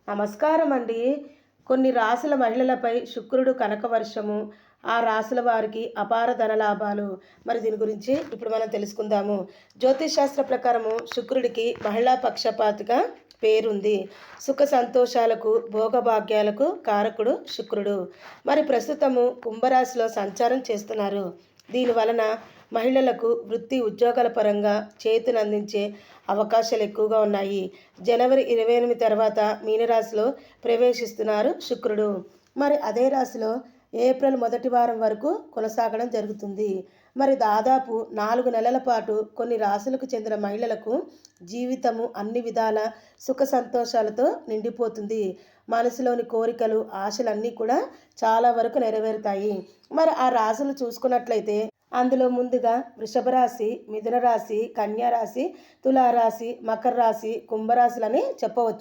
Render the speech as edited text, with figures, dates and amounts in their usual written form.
నమస్కారం అండి. కొన్ని రాసుల మహిళలపై శుక్రుడు కనకవర్షము, ఆ రాసుల వారికి అపార ధనలాభాలు. మరి దీని గురించి ఇప్పుడు మనం తెలుసుకుందాము. జ్యోతిష్ శాస్త్ర ప్రకారము శుక్రుడికి మహిళా పక్షపాతిగా పేరుంది. సుఖ సంతోషాలకు, భోగభాగ్యాలకు కారకుడు శుక్రుడు. మరి ప్రస్తుతము కుంభరాశిలో సంచారం చేస్తున్నారు. దీని వలన మహిళలకు వృత్తి ఉద్యోగాల పరంగా చేతునందించే అవకాశాలు ఎక్కువగా ఉన్నాయి. జనవరి 28 తర్వాత మీనరాశిలో ప్రవేశిస్తున్నారు శుక్రుడు. మరి అదే రాశిలో ఏప్రిల్ మొదటి వారం వరకు కొనసాగడం జరుగుతుంది. మరి దాదాపు 4 నెలల పాటు కొన్ని రాశులకు చెందిన మహిళలకు జీవితము అన్ని విధాల సుఖ సంతోషాలతో నిండిపోతుంది. మనసులోని కోరికలు, ఆశలన్నీ కూడా చాలా వరకు నెరవేరుతాయి. మరి ఆ రాశులు చూసుకున్నట్లయితే అందులో ముందుగా వృషభ రాశి, మిథున రాశి, కన్యా రాశి, తులారాశి, మకర రాశి, కుంభరాశులని చెప్పవచ్చు.